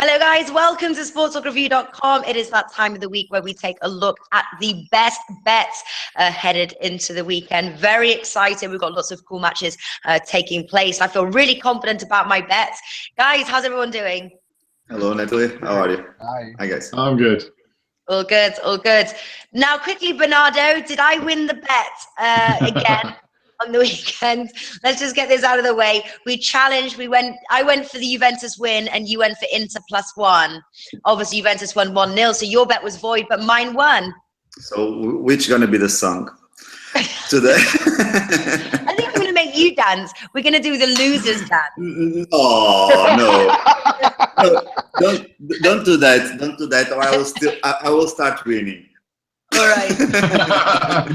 Hello guys, welcome to sportstalkreview.com. It is that time of the week where we take a look at the best bets headed into the weekend. Very excited. We've got lots of cool matches taking place. I feel really confident about my bets. Guys, how's everyone doing? Hello, Natalie. How are you? Hi. Guys. I'm good. All good, all good. Now, quickly, Bernardo, did I win the bet again? On the weekend? Let's just get this out of the way. We challenged, I went for the Juventus win and you went for Inter +1. Obviously Juventus won 1-0, so your bet was void, but mine won. So which gonna be the song today? I think I'm gonna make you dance. We're gonna do the losers dance. Oh no. Don't do that. Don't do that, or I will start winning. All right.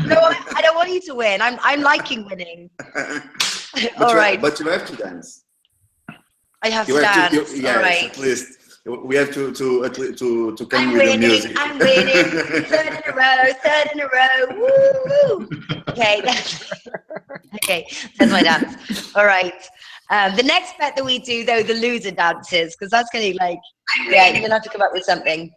No, I don't want you to win. I'm liking winning. All right. But you have to dance. I have to dance. Yes, all right. At least we have to come I'm with winning, the music. I'm winning. Third in a row. Woo! Okay. Okay. That's my dance. All right. The next bet that we do, though, the loser dances, because that's going to yeah, you're going to have to come up with something.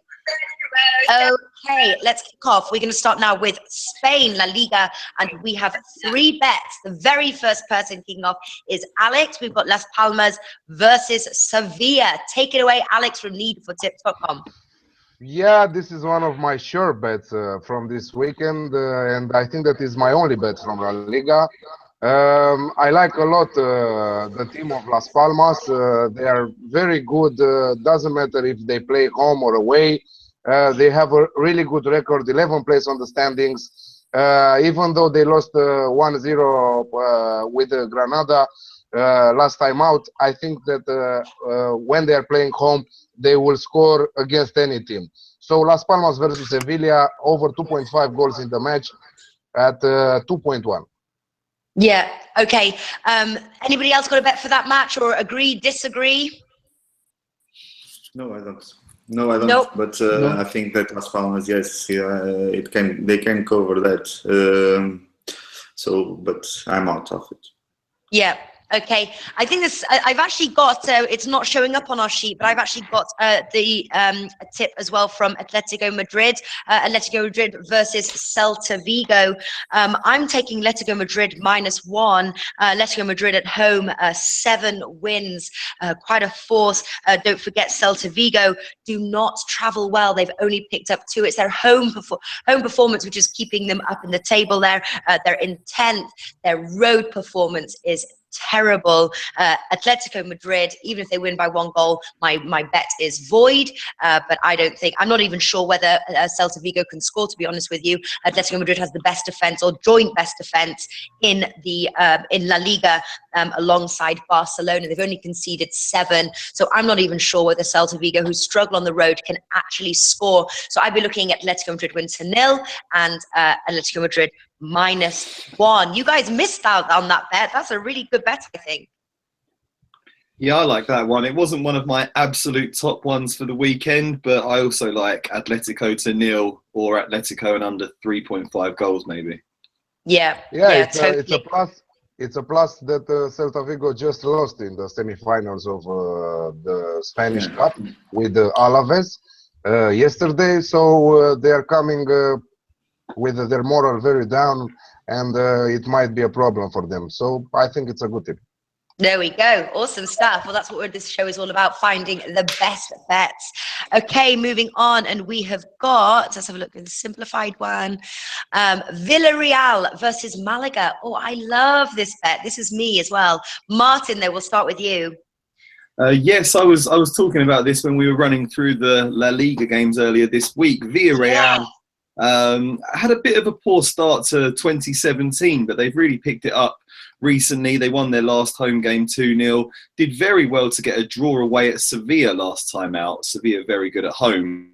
Okay, let's kick off. We're going to start now with Spain, La Liga, and we have 3 bets. The very first person kicking off is Alex. We've got Las Palmas versus Sevilla. Take it away, Alex, from leadfortips.com. Yeah, this is one of my sure bets from this weekend, and I think that is my only bet from La Liga. I like a lot the team of Las Palmas. They are very good. Doesn't matter if they play home or away. They have a really good record, 11th place on the standings. Even though they lost 1-0 with Granada last time out, I think that when they are playing home, they will score against any team. So Las Palmas versus Sevilla, over 2.5 goals in the match at 2.1. Yeah, okay. Anybody else got a bet for that match, or agree, disagree? No, I don't. No, I don't. Nope. But I think that Las Palmas, yes, they can cover that. But I'm out of it. Yeah. Okay. I think this. I've actually got. It's not showing up on our sheet, but I've actually got the tip as well from Atletico Madrid. Atletico Madrid versus Celta Vigo. I'm taking Atletico Madrid -1. Atletico Madrid at home, 7 wins, quite a force. Don't forget Celta Vigo do not travel well. They've only picked up 2. It's their home performance which is keeping them up in the table. There, they're in 10th. Their road performance is terrible. Atletico Madrid, even if they win by 1 goal, my bet is void. But I'm not even sure whether Celta Vigo can score, to be honest with you. Atletico Madrid has the best defense, or joint best defense in La Liga, alongside Barcelona. They've only conceded 7, so I'm not even sure whether Celta Vigo, who struggle on the road, can actually score. So I'd be looking at Atletico Madrid win 0 and Atletico Madrid -1. You guys missed out on that bet. That's a really good bet, I think. Yeah, I like that one. It wasn't one of my absolute top ones for the weekend, but I also like Atletico to 0 or Atletico and under 3.5 goals, maybe. Yeah, totally. It's a plus that Celta Vigo just lost in the semifinals of the Spanish Cup with Alaves yesterday. So they are coming with their moral very down, and it might be a problem for them. So I think it's a good tip. There we go. Awesome stuff. Well, that's what this show is all about, finding the best bets. Okay, moving on. And we have got, let's have a look at the simplified one. Villarreal versus Malaga. Oh, I love this bet. This is me as well. Martin, though, we'll start with you. Yes, I was talking about this when we were running through the La Liga games earlier this week. Villarreal had a bit of a poor start to 2017, but they've really picked it up recently. They won their last home game 2-0. Did very well to get a draw away at Sevilla last time out. Sevilla very good at home.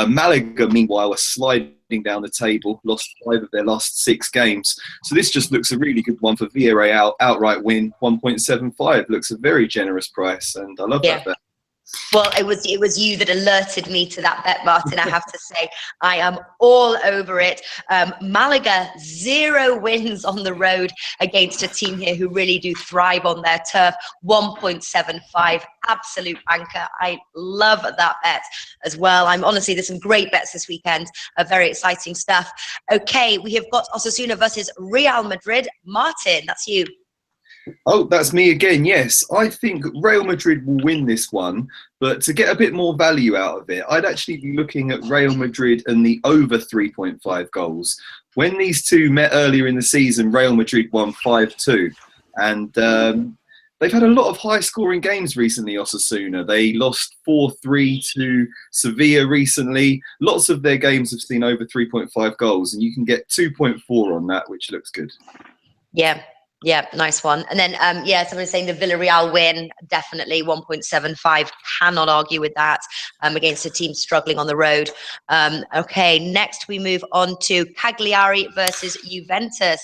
Malaga, meanwhile, are sliding down the table, lost 5 of their last 6 games. So this just looks a really good one for Villarreal. Outright win, 1.75. Looks a very generous price, and I love that bet. Well, it was you that alerted me to that bet, Martin. I have to say, I am all over it. Malaga 0 wins on the road against a team here who really do thrive on their turf. 1.75, absolute banker. I love that bet as well. There's some great bets this weekend. Very exciting stuff. Okay, we have got Osasuna versus Real Madrid. Martin, that's you. Oh, that's me again. Yes, I think Real Madrid will win this one, but to get a bit more value out of it, I'd actually be looking at Real Madrid and the over 3.5 goals. When these two met earlier in the season, Real Madrid won 5-2, and they've had a lot of high-scoring games recently, Osasuna. They lost 4-3 to Sevilla recently. Lots of their games have seen over 3.5 goals, and you can get 2.4 on that, which looks good. Yeah, nice one. And then, somebody's saying the Villarreal win, definitely 1.75. Cannot argue with that against a team struggling on the road. Okay, next we move on to Cagliari versus Juventus.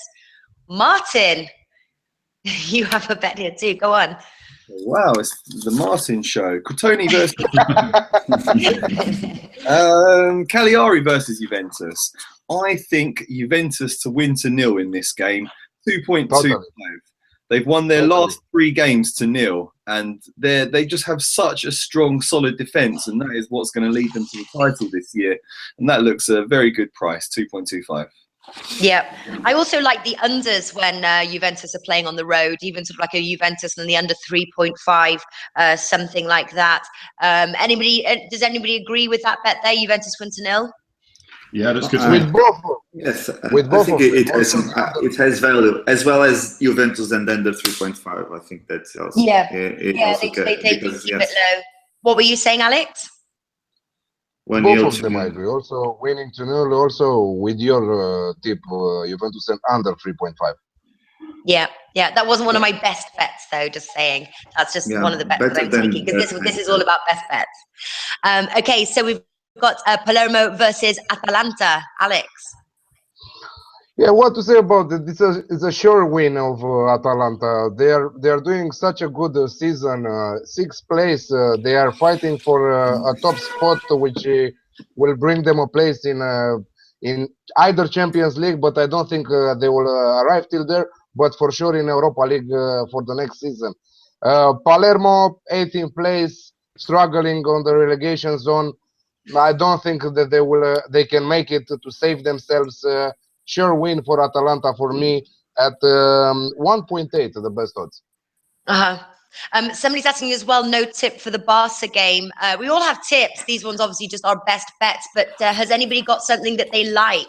Martin, you have a bet here too. Go on. Wow, it's the Martin show. Crotone versus Cagliari versus Juventus. I think Juventus to win to 0 in this game. 2.25. Totally. They've won their last 3 games to 0, and they just have such a strong, solid defence, and that is what's going to lead them to the title this year. And that looks a very good price, 2.25. Yeah, I also like the unders when Juventus are playing on the road, even sort of like a Juventus and the under 3.5, something like that. Does anybody agree with that bet there? Juventus win to 0? Yeah, that's good. With both. Yes, With I both think of it them. it has value as well as Juventus and under 3.5. I think that's also Yeah, also they keep because, it low. What were you saying, Alex? when Both you of them, I agree. Also, winning to 0, also with your tip, Juventus and under 3.5. Yeah, that wasn't one of my best bets, though. Just saying, that's just one of the bets that I'm taking because this is all about best bets. Okay, so we've got Palermo versus Atalanta. Alex. Yeah, what to say about it? It's a sure win of Atalanta. They are doing such a good season. 6th place. They are fighting for a top spot, which will bring them a place in either Champions League, but I don't think they will arrive till there. But for sure in Europa League for the next season. Palermo, 18th place, struggling on the relegation zone. I don't think that they can make it to save themselves. Sure win for Atalanta for me at 1.8, the best odds. Somebody's asking as well, no tip for the Barca game. We all have tips. These ones obviously just our best bets, but has anybody got something that they like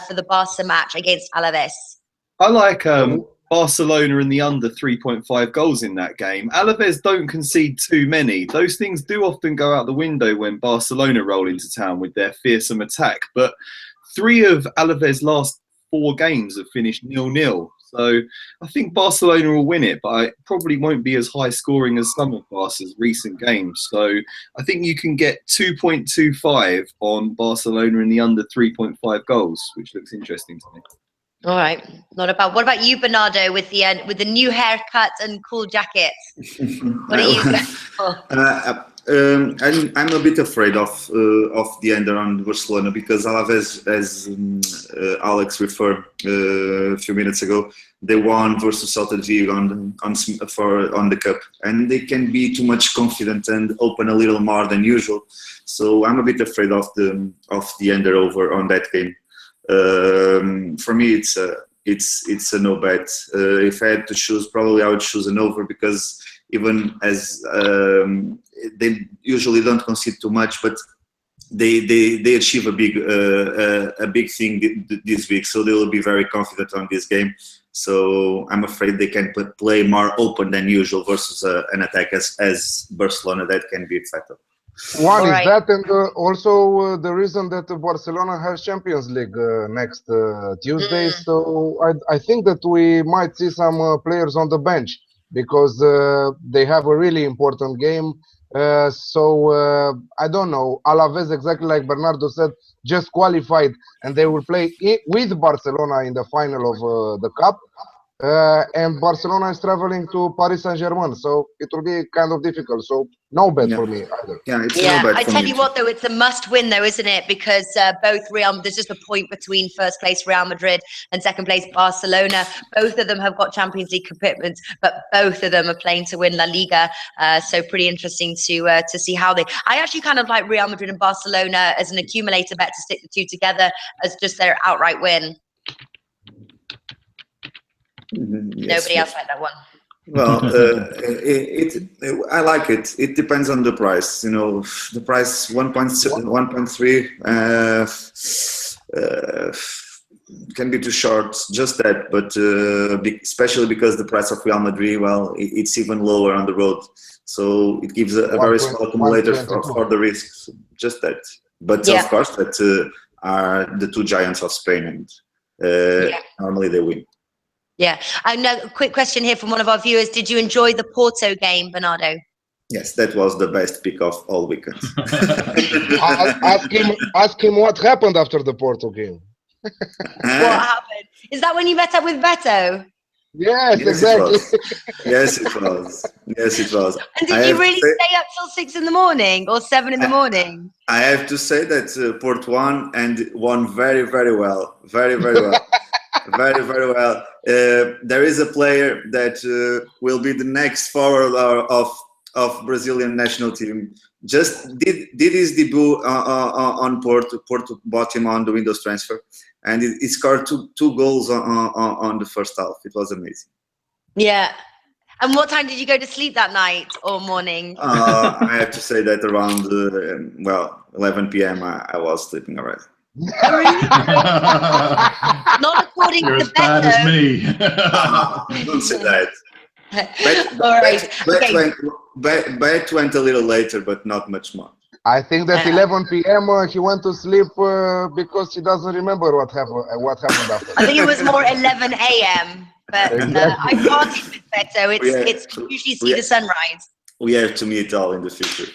for the Barca match against Alaves? I like Barcelona and the under 3.5 goals in that game. Alaves don't concede too many. Those things do often go out the window when Barcelona roll into town with their fearsome attack, but 3 of Alaves' last 4 games have finished 0-0. So I think Barcelona will win it, but it probably won't be as high scoring as some of Barca's recent games. So I think you can get 2.25 on Barcelona in the under 3.5 goals, which looks interesting to me. All right, not about. What about you, Bernardo, with the new haircut and cool jacket? What are you going for? I'm a bit afraid of the under on Barcelona because Alaves, as Alex referred a few minutes ago, they won versus Celta Vigo on the cup, and they can be too much confident and open a little more than usual. So I'm a bit afraid of the under over on that game. For me, it's a no bet. If I had to choose, probably I would choose an over because even as they usually don't concede too much, but they achieve a big thing this week, so they will be very confident on this game. So I'm afraid they can play more open than usual versus an attack as Barcelona that can be fatal. One is Right. that, and also the reason that Barcelona has Champions League next Tuesday. So I think that we might see some players on the bench because they have a really important game. So I don't know. Alaves, exactly like Bernardo said, just qualified, and they will play with Barcelona in the final of the cup. and Barcelona is traveling to Paris Saint-Germain, so it will be kind of difficult. So no bet for me either. Yeah, it's Yeah, no bet I for tell me you too. what, though, it's a must-win, though, isn't it? Because both there's just a point between first place Real Madrid and second place Barcelona. Both of them have got Champions League commitments, but both of them are playing to win La Liga. So pretty interesting to see how they. I actually kind of like Real Madrid and Barcelona as an accumulator bet to stick the two together as just their outright win. Yes, Nobody else like that one. Well, I like it. It depends on the price. You know, the price 1.3 can be too short. Just that, but especially because the price of Real Madrid, well, it's even lower on the road. So it gives a very small accumulator for the risks. Just that. But Yeah. of course, that are the two giants of Spain, and normally they win. Yeah. I know. A quick question here from one of our viewers. Did you enjoy the Porto game, Bernardo? Yes, that was the best pick of all weekend. Ask him what happened after the Porto game. What happened? Is that when you met up with Beto? Yes, Yes, exactly. it was. Yes, it was. Yes, it was. And did you really stay up till 6 in the morning or 7 in the morning? I have to say that Port won and won very, very well. Very, very well. Very, very well. There is a player that will be the next forward of Brazilian national team. Just did his debut on Porto. Porto bought him on the windows transfer, and he scored two goals on the first half. It was amazing. Yeah. And what time did you go to sleep that night or morning? I have to say that around 11 p.m. I was sleeping already. Not according You're to as bad as Beto. me. Don't say that. All right. Okay. Bet went a little later, but not much more. I think that 11 p.m. He went to sleep because he doesn't remember what happened after. I think it was more 11 a.m. But I partied with Beto. It's usually see the sunrise. We have to meet all in the future.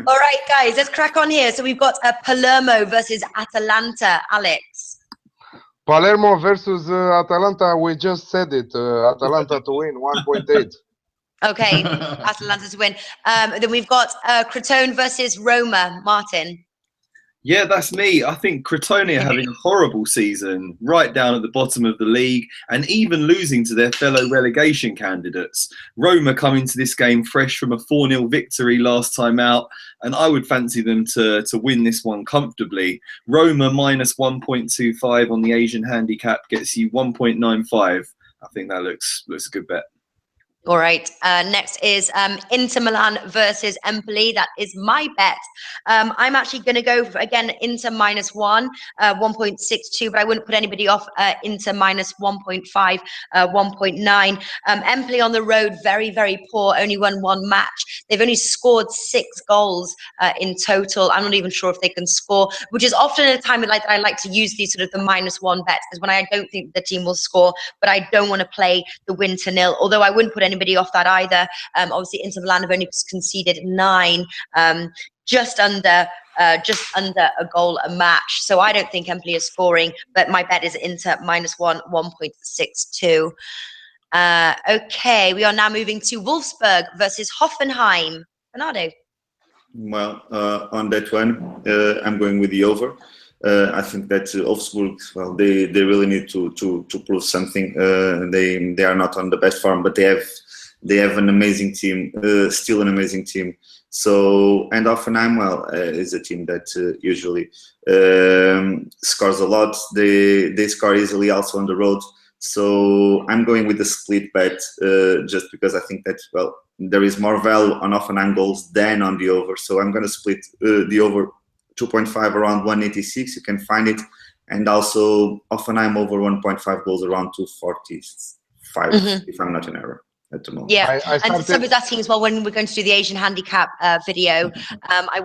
All right, guys, let's crack on here. So we've got Palermo versus Atalanta. Alex. Palermo versus Atalanta. We just said it. Atalanta to win 1.8. Okay, Atalanta to win. Then we've got Crotone versus Roma. Martin. Yeah, that's me. I think Crotone are having a horrible season, right down at the bottom of the league, and even losing to their fellow relegation candidates. Roma come into this game fresh from a 4-0 victory last time out, and I would fancy them to win this one comfortably. Roma minus 1.25 on the Asian handicap gets you 1.95. I think that looks a good bet. All right. Next is Inter Milan versus Empoli. That is my bet. I'm actually going to go for, again, Inter minus 1.62, but I wouldn't put anybody off Inter minus 1.5, 1.9. Empoli on the road, very, very poor. Only won one match. They've only scored 6 goals in total. I'm not even sure if they can score, which is often at a time that I like to use these sort of the minus 1 bets, because when I don't think the team will score, but I don't want to play the win to nil, although I wouldn't put anybody off that either. Obviously, Inter Milan have only conceded 9, just under a goal a match. So I don't think Empoli is scoring, but my bet is Inter minus 1.62. Okay, we are now moving to Wolfsburg versus Hoffenheim. Bernardo. Well, on that one, I'm going with the over. I think that Wolfsburg, well, they really need to prove something. They are not on the best form, but they have an amazing team, still an amazing team. So, and Hoffenheim, well, is a team that usually scores a lot. They score easily also on the road. So I'm going with the split bet just because I think that, well, there is more value on Hoffenheim goals than on the over. So I'm going to split the over 2.5 around 186. You can find it. And also Hoffenheim over 1.5 goals around 245, if I'm not in error at the moment. Yeah, and somebody's asking as well when we're going to do the Asian handicap video. I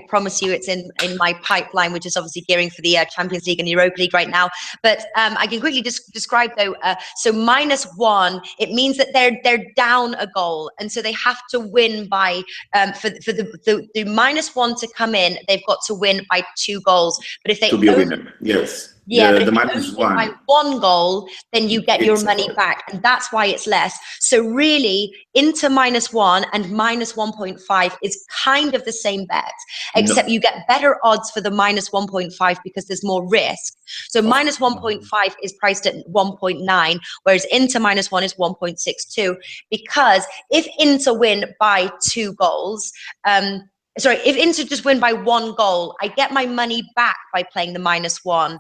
promise you it's in my pipeline, which is obviously gearing for the Champions League and Europa League right now. But I can quickly describe though. So -1, it means that they're down a goal, and so they have to win by for the -1 to come in. They've got to win by 2 goals. But if they to be a winner, yes. Yeah, but if the you minus only win by one. one goal, then you get your It's money back, and that's why it's less. So really, Inter -1 and -1.5 is kind of the same bet, except No, you get better odds for the -1.5 because there's more risk. So of -1.5 is priced at 1.9, whereas Inter -1 is 1.62. Because if Inter win by 2 goals, sorry, if Inter just win by 1 goal, I get my money back by playing the -1.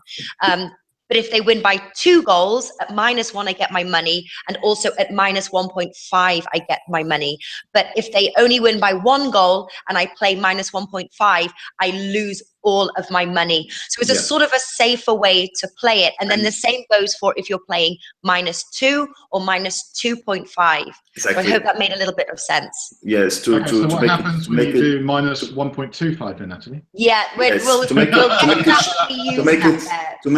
But if they win by 2 goals, at -1, I get my money. And also at -1.5, I get my money. But if they only win by 1 goal and I play -1.5, I lose all of my money. So it's a Yeah. sort of a safer way to play it. And then the same goes for if you're playing -2 or -2.5. So I exactly. hope that made a little bit of sense. Yes, Okay, so to what make happens it, when make you it, do -1.25 then, Natalie? Yeah, yes, we'll to make we'll it, to make it, definitely to use make that it, bet. to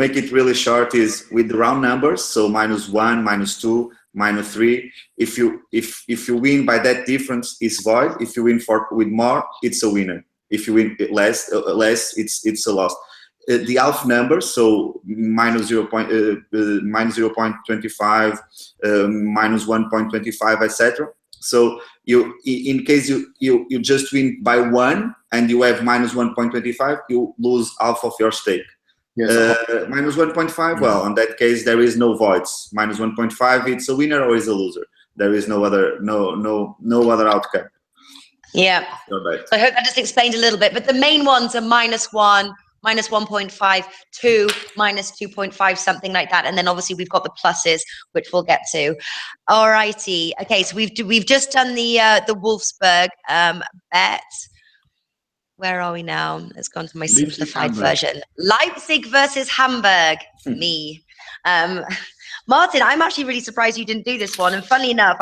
make it really short is with the round numbers. So -1, -2, -3. If you win by that difference, it's void. If you win with more, it's a winner. If you win less, it's a loss. The half numbers, so -0.25, -1.25, etc. So you, in case you just win by 1 and you have -1.25, you lose half of your stake. Yes. -1.5, well, in that case there is no voids. -1.5, it's a winner or is a loser. There is no other outcome. Yeah. So I hope that just explained a little bit. But the main ones are -1, -1.5, 2, -2.5, something like that. And then obviously we've got the pluses, which we'll get to. All righty. Okay, so we've just done the Wolfsburg bet. Where are we now? It's gone to my simplified version. Leipzig versus Hamburg. Me. Martin, I'm actually really surprised you didn't do this one. And funnily enough,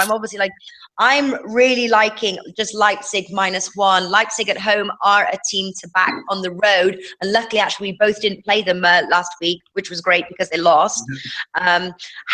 I'm really liking just Leipzig -1. Leipzig at home are a team to back on the road. And luckily, actually, we both didn't play them last week, which was great because they lost.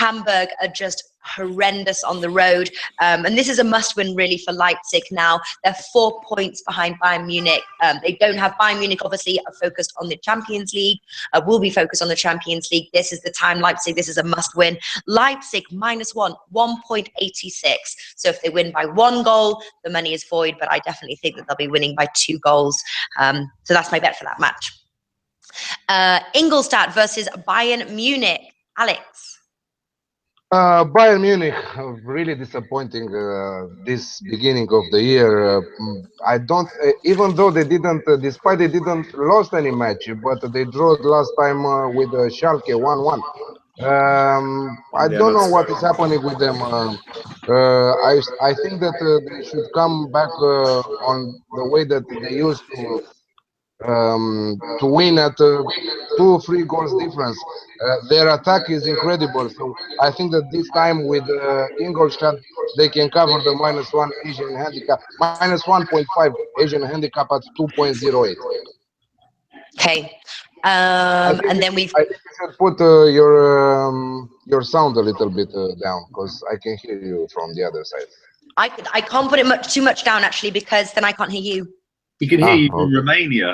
Hamburg are just horrendous on the road. And this is a must-win really for Leipzig now. They're 4 points behind Bayern Munich. They don't have Bayern Munich, obviously, are focused on the Champions League. Will be focused on the Champions League. This is the time, Leipzig. This is a must-win. Leipzig -1, 1.86. So if they win by 1 goal, the money is void. But I definitely think that they'll be winning by 2 goals. So that's my bet for that match. Ingolstadt versus Bayern Munich. Alex. Bayern Munich, really disappointing this beginning of the year. I don't, even though they didn't, despite they didn't lost any match, but they drew last time with Schalke 1-1. I don't know what is happening with them. I think that they should come back on the way that they used to win at 2-3 goals difference. Their attack is incredible. So I think that this time with Ingolstadt, they can cover the -1 Asian handicap, -1.5 Asian handicap at 2.08. Okay. And then I think you should put your sound a little bit down because I can hear you from the other side. I can't put it too much down actually because then I can't hear you. You can hear you from Romania.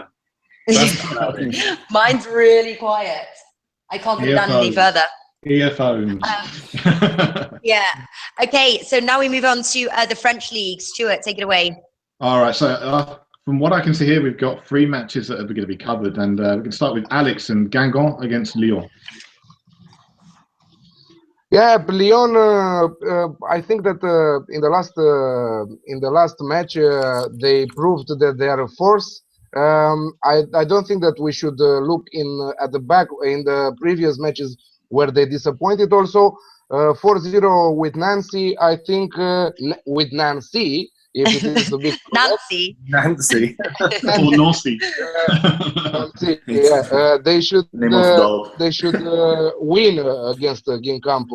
Mine's really quiet. I can't put it down any further. Earphones. Yeah. Okay. So now we move on to the French league. Stuart, take it away. All right. So from what I can see here, we've got 3 matches that are going to be covered, and we can start with Alex and Guingamp against Lyon. Yeah, Lyon. I think that in the last match they proved that they are a force. I don't think that we should look at the back in the previous matches where they disappointed. Also, 4-0 with Nancy. I think with Nancy, if it is to be Nancy. Nancy. Or Nancy. Nancy. Yeah, they should win against Guingamp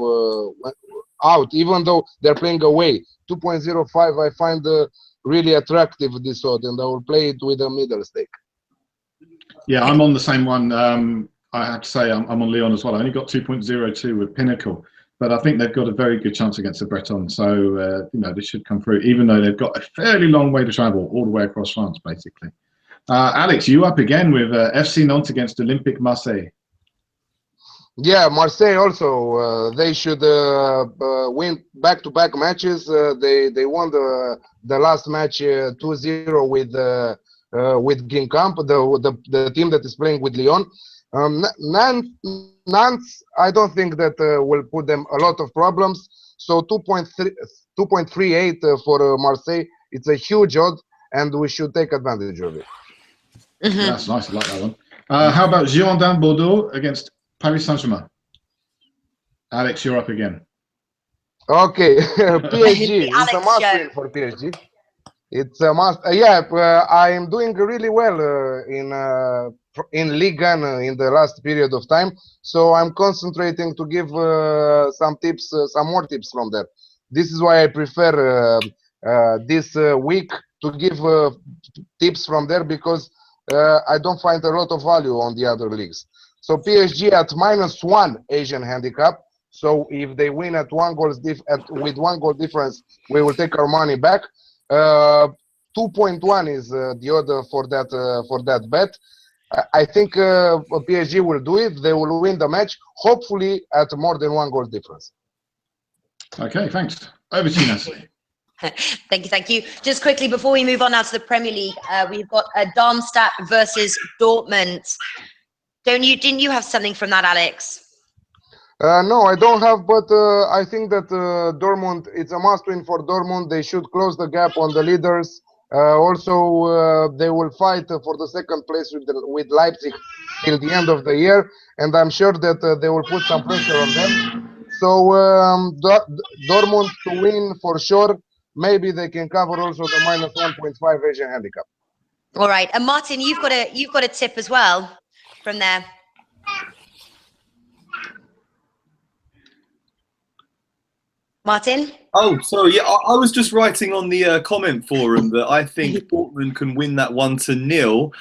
out, even though they're playing away. 2.05. I find really attractive this odd, and I will play it with a middle stake. Yeah, I'm on the same one. I have to say I'm on Lyon as well. I only got 2.02 with Pinnacle, but I think they've got a very good chance against the Breton. So this should come through, even though they've got a fairly long way to travel, all the way across France, basically. Alex, you up again with FC Nantes against Olympique Marseille. Yeah, Marseille also. They should win back-to-back matches. They won the last match 2-0 with Guingamp, the team that is playing with Lyon. Nantes, I don't think that will put them a lot of problems. So 2.38 for Marseille. It's a huge odd, and we should take advantage of it. That's nice. I like that one. How about Girondins Bordeaux against Paris Saint-Germain? Alex, you're up again. Okay, PSG. Alex It's a must show. win for PSG. It's a must. I am doing really well in Ligue 1 in the last period of time. So I'm concentrating to give some tips, some more tips from there. This is why I prefer this week to give tips from there, because I don't find a lot of value on the other leagues. So PSG at -1 Asian handicap. So if they win at with 1 goal difference, we will take our money back. 2.1 is the order for that bet. I think PSG will do it. They will win the match, hopefully at more than 1 goal difference. Okay, thanks. Over to you, Nancy. Thank you. Just quickly before we move on now to the Premier League, we've got Darmstadt versus Dortmund. Didn't you have something from that, Alex? No, I don't have, but I think that Dortmund, it's a must-win for Dortmund. They should close the gap on the leaders. Also, they will fight for the second place with Leipzig till the end of the year, and I'm sure that they will put some pressure on them. So Dortmund to win for sure. Maybe they can cover also the -1.5 Asian handicap. All right, and Martin, you've got a tip as well from there. Martin? Oh, sorry. Yeah, I was just writing on the comment forum that I think Dortmund can win that 1-0.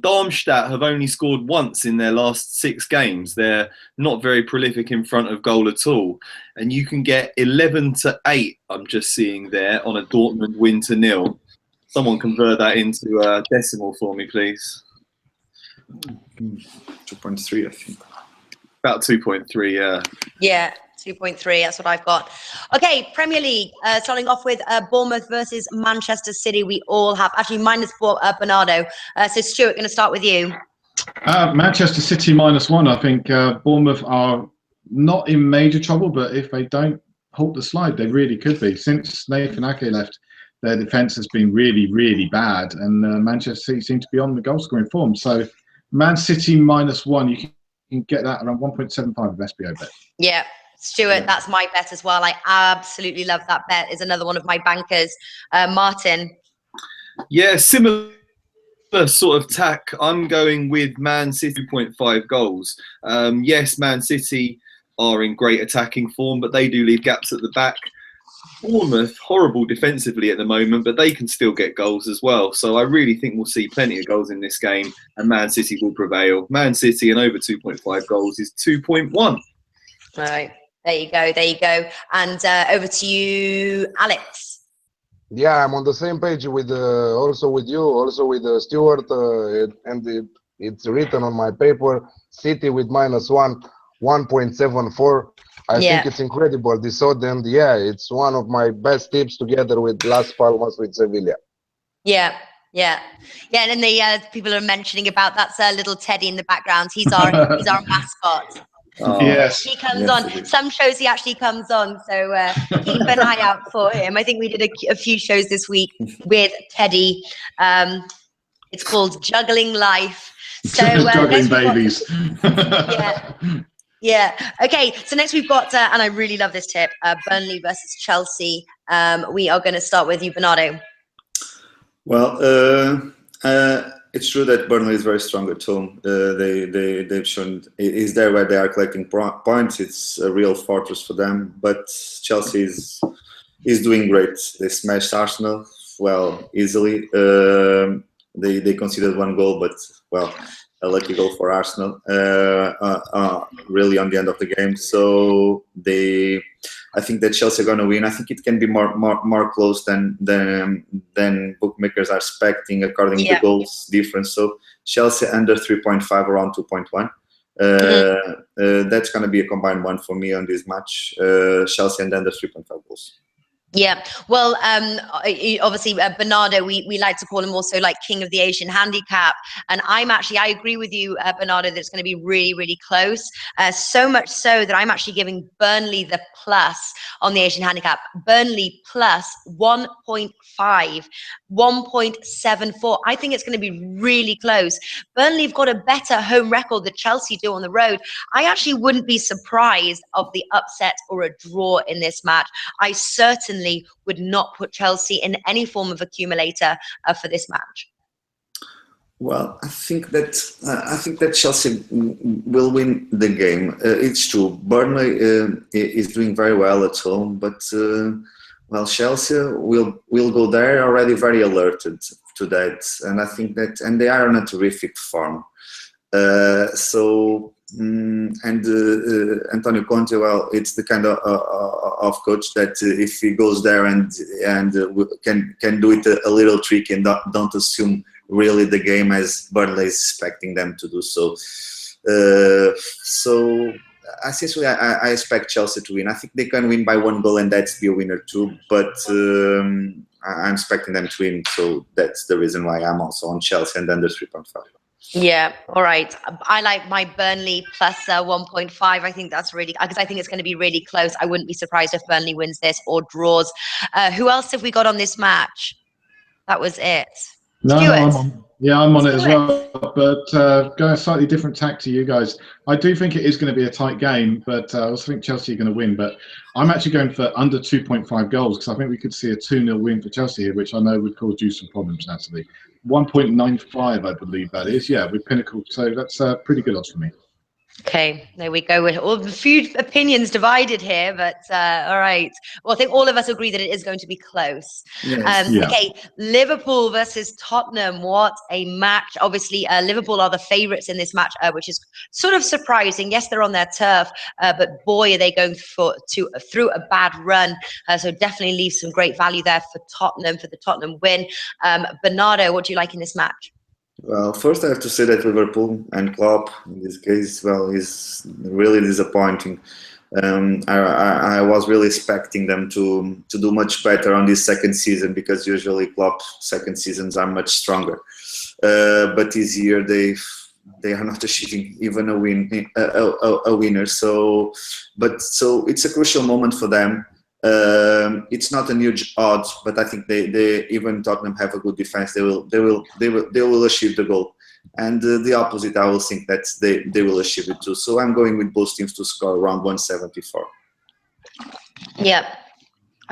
Darmstadt have only scored once in their last 6 games. They're not very prolific in front of goal at all. And you can get 11-8, I'm just seeing there, on a Dortmund win to 0. Someone convert that into a decimal for me, please. 2.3, I think. About 2.3, yeah. Yeah. 2.3, that's what I've got. Okay, Premier League, starting off with Bournemouth versus Manchester City. We all have, actually minus Bernardo. So Stuart, going to start with you. Manchester City -1. I think Bournemouth are not in major trouble, but if they don't halt the slide, they really could be. Since Nathan Ake left, their defence has been really, really bad, and Manchester City seem to be on the goal-scoring form. So Man City -1, you can get that around 1.75 of SBO bet. Yeah. Stuart, that's my bet as well. I absolutely love that bet. Is another one of my bankers. Martin? Yeah, similar sort of tack. I'm going with Man City 2.5 goals. Yes, Man City are in great attacking form, but they do leave gaps at the back. Bournemouth, horrible defensively at the moment, but they can still get goals as well. So I really think we'll see plenty of goals in this game, and Man City will prevail. Man City and over 2.5 goals is 2.1. All right. There you go. And over to you, Alex. Yeah, I'm on the same page with also with you, also with Stuart, and it's written on my paper. City with -1, 1.74. I think it's incredible. This odd, and yeah, it's one of my best tips together with Las Palmas with Sevilla. Yeah. And then the people are mentioning about that's little Teddy in the background. He's our mascot. Oh, yes. He comes on. Some shows he actually comes on, so keep an eye out for him. I think we did a few shows this week with Teddy. It's called Juggling Life. So Juggling babies. Yeah. Okay. So next we've got, and I really love this tip, Burnley versus Chelsea. We are going to start with you, Bernardo. Well, it's true that Burnley is very strong at home. They've shown is there where they are collecting points. It's a real fortress for them. But Chelsea is doing great. They smashed Arsenal easily. They conceded 1 goal, but a lucky goal for Arsenal, really on the end of the game. So I think that Chelsea are going to win. I think it can be more close than bookmakers are expecting according to the goals difference. So Chelsea under 3.5, around 2.1. That's going to be a combined one for me on this match. Chelsea and under 3.5 goals. Yeah, well, obviously, Bernardo, we like to call him also like king of the Asian handicap. And I agree with you, Bernardo, that it's going to be really, really close. So much so that I'm actually giving Burnley the plus on the Asian handicap. Burnley plus 1.5, 1.74. I think it's going to be really close. Burnley have got a better home record than Chelsea do on the road. I actually wouldn't be surprised of the upset or a draw in this match. I certainly would not put Chelsea in any form of accumulator for this match. Well, I think that Chelsea will win the game. It's true. Burnley is doing very well at home, but well, Chelsea will go there already very alerted to that, and I think that, and they are on a terrific form. Antonio Conte, well, it's the kind of coach that if he goes there and can do it a little tricky and don't assume really the game as Burnley is expecting them to do so. So essentially, I expect Chelsea to win. I think they can win by 1 goal, and that's be a winner too. But I'm expecting them to win, so that's the reason why I'm also on Chelsea and under 3.5. Yeah, all right. I like my Burnley plus 1.5. I think that's really, because I think it's going to be really close. I wouldn't be surprised if Burnley wins this or draws. Who else have we got on this match? That was it. No, I'm on it as well, but going a slightly different tack to you guys. I do think it is going to be a tight game, but I also think Chelsea are going to win. But I'm actually going for under 2.5 goals because I think we could see a 2-0 win for Chelsea here, which I know would cause you some problems, Natalie. 1.95, I believe that is, with Pinnacle. So that's pretty good odds for me. Okay, there we go. With all the few opinions divided here, but all right. Well, I think all of us agree that it is going to be close. Yes. Okay, Liverpool versus Tottenham. What a match. Obviously, Liverpool are the favourites in this match, which is sort of surprising. Yes, they're on their turf, but boy, are they going through a bad run. So definitely leave some great value there for Tottenham, for the Tottenham win. Bernardo, what do you like in this match? Well, first I have to say that Liverpool and Klopp, in this case, well, is really disappointing. I was really expecting them to do much better on this second season because usually Klopp's second seasons are much stronger. But this year they are not achieving even a winner. So it's a crucial moment for them. It's not a huge odds, but I think they even Tottenham have a good defense. They will achieve the goal, and the opposite, I will think that they will achieve it too. So I'm going with both teams to score around 174. Yeah.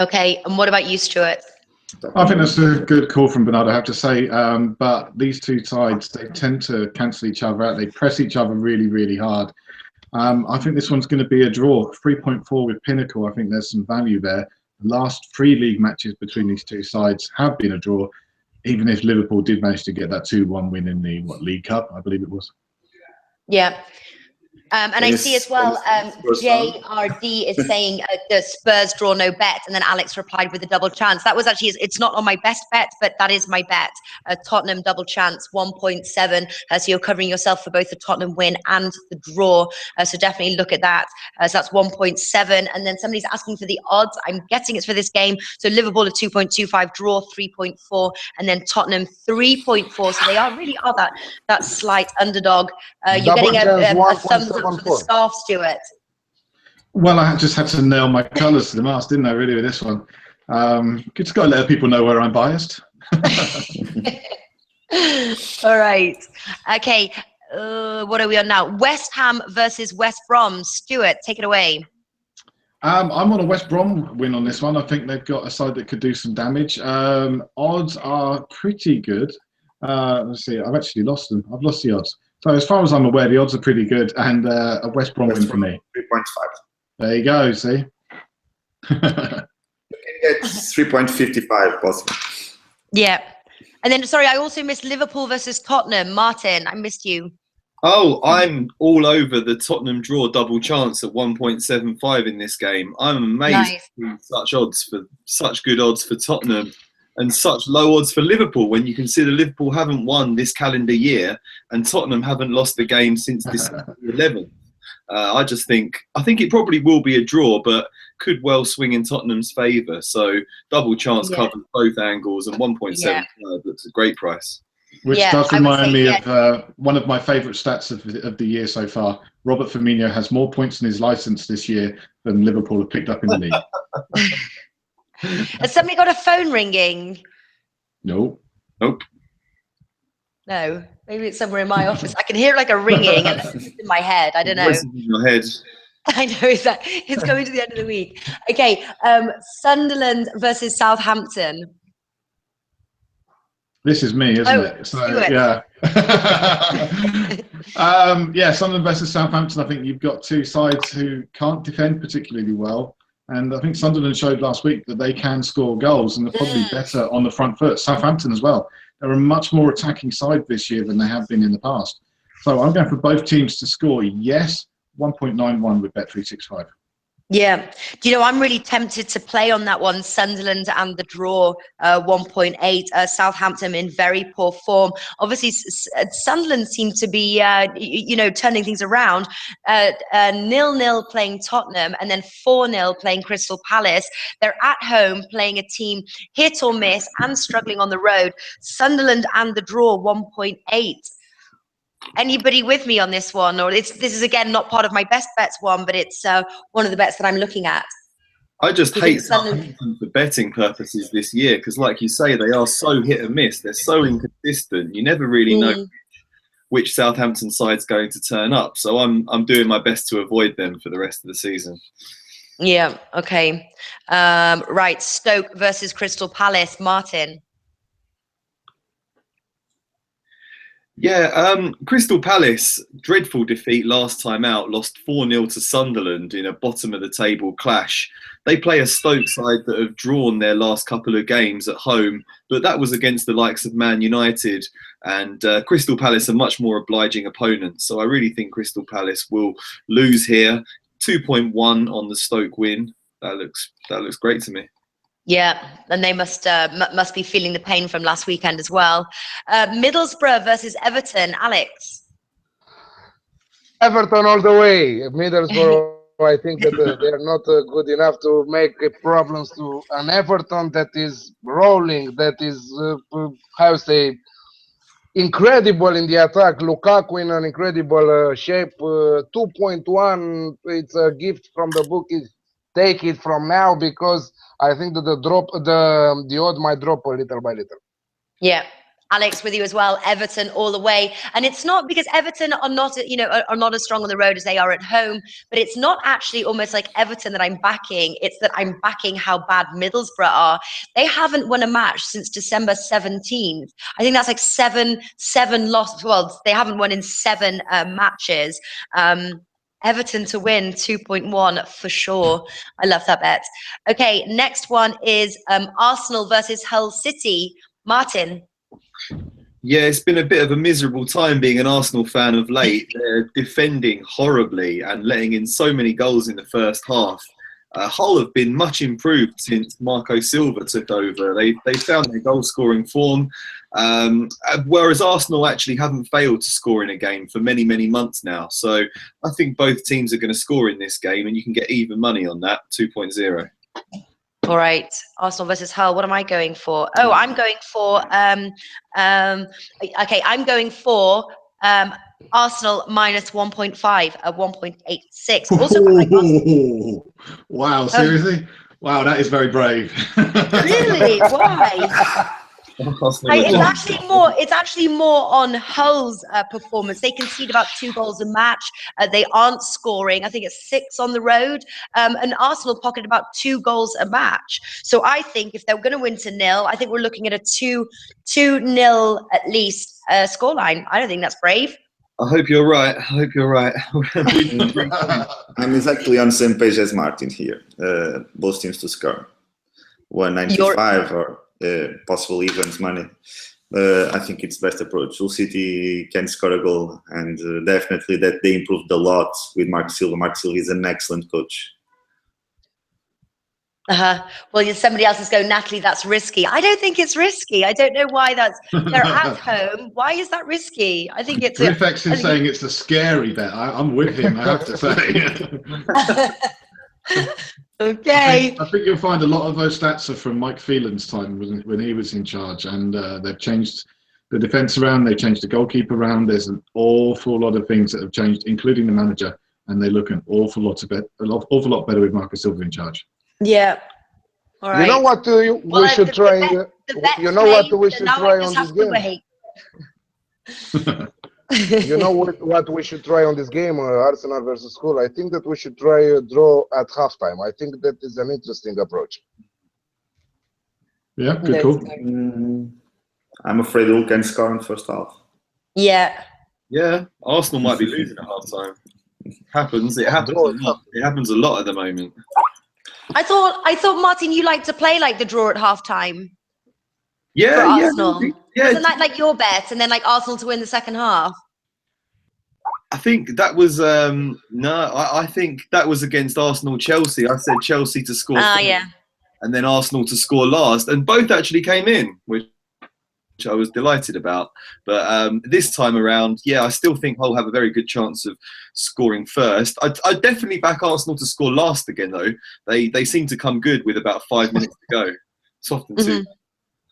Okay. And what about you, Stuart? I think that's a good call from Bernardo, I have to say. But these two sides, they tend to cancel each other out. They press each other really, really hard. I think this one's going to be a draw. 3.4 with Pinnacle. I think there's some value there. The last 3 league matches between these two sides have been a draw, even if Liverpool did manage to get that 2-1 win in the League Cup, I believe it was. Yeah. And I see as well, JRD is saying the Spurs draw no bet, and then Alex replied with a double chance. That was actually, it's not on my best bet, but that is my bet. Tottenham double chance, 1.7. So you're covering yourself for both the Tottenham win and the draw. So definitely look at that. So that's 1.7. And then somebody's asking for the odds. I'm guessing it's for this game. So Liverpool at 2.25, draw 3.4, and then Tottenham 3.4. So they really are that slight underdog. You're getting a thumbs up for the scarf, Stuart. Well, I just had to nail my colours to the mast, didn't I, really, with this one? Just got to let people know where I'm biased. All right. Okay. What are we on now? West Ham versus West Brom. Stuart, take it away. I'm on a West Brom win on this one. I think they've got a side that could do some damage. Odds are pretty good. Let's see. I've actually lost them. I've lost the odds. So as far as I'm aware, the odds are pretty good, and a West Brom win for me. 3.5. There you go, see? You can get 3.55 possible. Yeah. And then, sorry, I also missed Liverpool versus Tottenham. Martin, I missed you. Oh, I'm all over the Tottenham draw double chance at 1.75 in this game. I'm amazed Nice. to see such good odds for Tottenham and such low odds for Liverpool when you consider Liverpool haven't won this calendar year and Tottenham haven't lost the game since December 11th. I think it probably will be a draw, but could well swing in Tottenham's favour. So double chance covers both angles, and 1.75 looks a great price. Which Yeah, does I would remind say, me of one of my favourite stats of the year so far. Robert Firmino has more points in his licence this year than Liverpool have picked up in the league. Has somebody got a phone ringing? No. Nope. No, maybe it's somewhere in my office. I can hear like a ringing and it's in my head. I don't know. Voices in your head. I know it's going to the end of the week. Okay, Sunderland versus Southampton. This is me, isn't it? So do it. yeah. Yeah, Sunderland versus Southampton. I think you've got two sides who can't defend particularly well. And I think Sunderland showed last week that they can score goals and they're probably better on the front foot. Southampton as well. They're a much more attacking side this year than they have been in the past. So I'm going for both teams to score. Yes, 1.91 with Bet365. Yeah. Do you know, I'm really tempted to play on that one, Sunderland and the draw, 1.8. Southampton in very poor form. Obviously, Sunderland seem to be, turning things around. 0-0 playing Tottenham and then 4-0 playing Crystal Palace. They're at home playing a team hit or miss and struggling on the road. Sunderland and the draw, 1.8. Anybody with me on this one? Or this is again not part of my best bets one, but it's one of the bets that I'm looking at. I just hate Southampton for betting purposes this year because, like you say, they are so hit and miss. They're so inconsistent. You never really know which Southampton side's going to turn up. So I'm doing my best to avoid them for the rest of the season. Yeah. Okay. Right. Stoke versus Crystal Palace. Martin. Yeah, Crystal Palace, dreadful defeat last time out, lost 4-0 to Sunderland in a bottom-of-the-table clash. They play a Stoke side that have drawn their last couple of games at home, but that was against the likes of Man United, and Crystal Palace are much more obliging opponents. So I really think Crystal Palace will lose here. 2.1 on the Stoke win. That looks great to me. Yeah, and they must be feeling the pain from last weekend as well. Middlesbrough versus Everton. Alex. Everton all the way. Middlesbrough, I think that they are not good enough to make problems to an Everton that is rolling, that is, incredible in the attack. Lukaku in an incredible shape. 2.1, it's a gift from the bookies. Take it from now because I think that the odd might drop a little by little. Yeah, Alex with you as well. Everton all the way, and it's not because Everton are not as strong on the road as they are at home. But it's not actually almost like Everton that I'm backing. It's that I'm backing how bad Middlesbrough are. They haven't won a match since December 17th. I think that's like seven losses. Well, they haven't won in 7 matches. Everton to win 2.1 for sure. I love that bet. Okay, next one is Arsenal versus Hull City. Martin. Yeah, it's been a bit of a miserable time being an Arsenal fan of late. They're defending horribly and letting in so many goals in the first half. Hull have been much improved since Marco Silva took over. They found their goal-scoring form, whereas Arsenal actually haven't failed to score in a game for many, many months now. So I think both teams are going to score in this game, and you can get even money on that, 2.0. All right, Arsenal versus Hull. What am I going for? Oh, I'm going for I'm going for Arsenal minus 1.5 at 1.86. Also, wow, seriously? Wow, that is very brave. Really? Why? It's actually more on Hull's performance. They concede about 2 goals a match. They aren't scoring. I think it's 6 on the road. And Arsenal pocket about 2 goals a match. So I think if they're going to win to 0, I think we're looking at a 2-0 at least scoreline. I don't think that's brave. I hope you're right. I'm exactly on the same page as Martin here. Both teams to score. 195 or possible evens money. I think it's best approach. Hull City can score a goal, and definitely that they improved a lot with Mark Silva. Mark Silva is an excellent coach. Well, somebody else is going, Natalie, that's risky. I don't think it's risky. I don't know why they're at home. Why is that risky? I think it's Griffex is saying it's a scary bet. I'm with him, I have to say. Okay. I think you'll find a lot of those stats are from Mike Phelan's time when he was in charge, and they've changed the defence around, they've changed the goalkeeper around. There's an awful lot of things that have changed, including the manager, and they look an awful lot better with Marcus Silva in charge. Yeah. All right. You know what we should try? You know what we should try on this game? You know what we should try on this game, Arsenal versus Hull? I think that we should try a draw at halftime. I think that is an interesting approach. Yeah, good call. I'm afraid Hull can score in the first half. Yeah. Yeah, Arsenal might be losing at half time. Happens. It happens a lot. It happens a lot at the moment. I thought Martin, you like to play like the draw at halftime. Yeah, for Arsenal. Yeah. Wasn't that like your bet, and then like Arsenal to win the second half? I think that was I think that was against Arsenal Chelsea. I said Chelsea to score first, Yeah. and then Arsenal to score last, and both actually came in, which I was delighted about. But this time around, yeah, I still think Hull have a very good chance of scoring first. I definitely back Arsenal to score last again, though. They seem to come good with about 5 minutes to go. It's often too.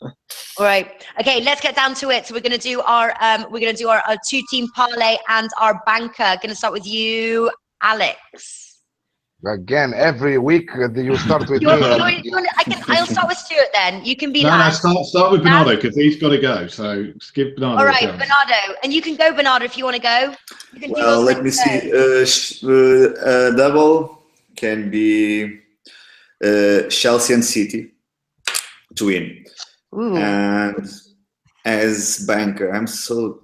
All right. Okay, let's get down to it. So we're going to do our two-team parlay and our banker. Going to start with you, Alex. Again, every week you start with me. I'll start with Stuart then. You can be last. No, start with Bernardo because he's got to go. So just give Bernardo. All right, Bernardo, and you can go, Bernardo, if you want to go. Well, let me see. Double can be Chelsea and City to win. Ooh. And as banker, I'm so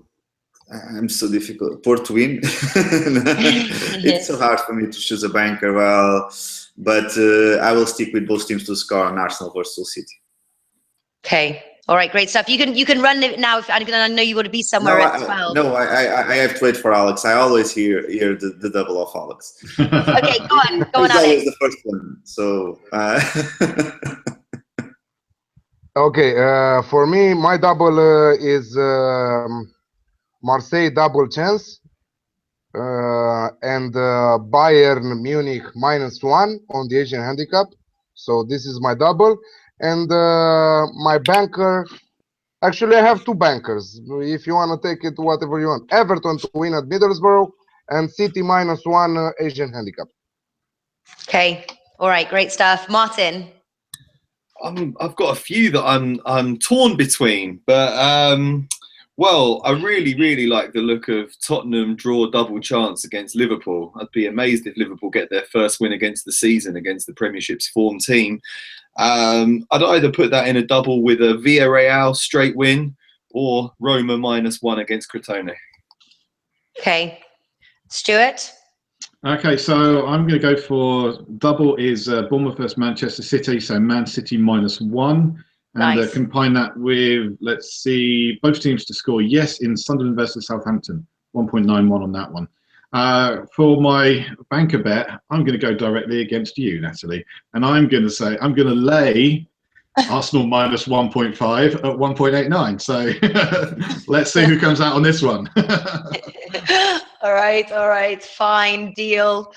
difficult. Port win. It's so hard for me to choose a banker. Well, but I will stick with both teams to score on Arsenal versus Hull City. Okay. All right. Great stuff. You can run it now. I know you want to be somewhere at 12. No, I have to wait for Alex. I always hear the double of Alex. Okay. Go on, He's Alex. always the first one. So. Okay. For me, my double is. Marseille double chance and Bayern Munich -1 on the Asian handicap. So this is my double. And my banker, actually I have two bankers. If you want to take it, whatever you want. Everton to win at Middlesbrough and City -1 Asian handicap. Okay. All right. Great stuff. Martin. I've got a few that I'm torn between, but well, I really like the look of Tottenham draw double chance against Liverpool. I'd be amazed if Liverpool get their first win against the season against the Premiership's form team. I'd either put that in a double with a Villarreal straight win or Roma -1 against Crotone. Okay. Stuart? Okay, so I'm going to go for double is Bournemouth versus Manchester City, so Man City -1. And Nice. combine that with, let's see, both teams to score yes in Sunderland versus Southampton, 1.91 on that one. For my banker bet, I'm going to go directly against you, Natalie. And I'm going to say, I'm going to lay Arsenal -1.5 at 1.89. So let's see who comes out on this one. All right, fine, deal.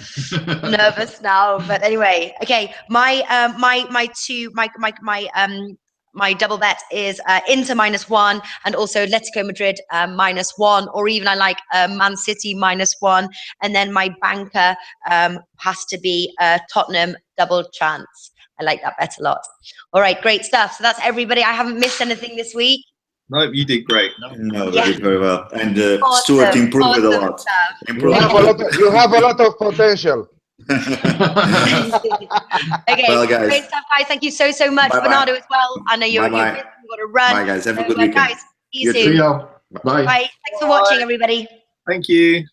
Nervous now, but anyway, okay. My double bet is Inter -1 and also Atletico Madrid -1, or even I like Man City -1, and then my banker has to be Tottenham double chance. I like that bet a lot. All right, great stuff. So that's everybody. I haven't missed anything this week. No, you did great. No, you did very well. And Stuart improved it a lot. You have a lot of potential. Okay, well, guys. great stuff, guys. Thank you so much. Bye-bye. Bernardo as well. I know you're busy, you've got to run. Bye, guys. Have a good weekend. Guys, see you See soon. y'all. Bye. Bye. Thanks for watching, everybody. Thank you.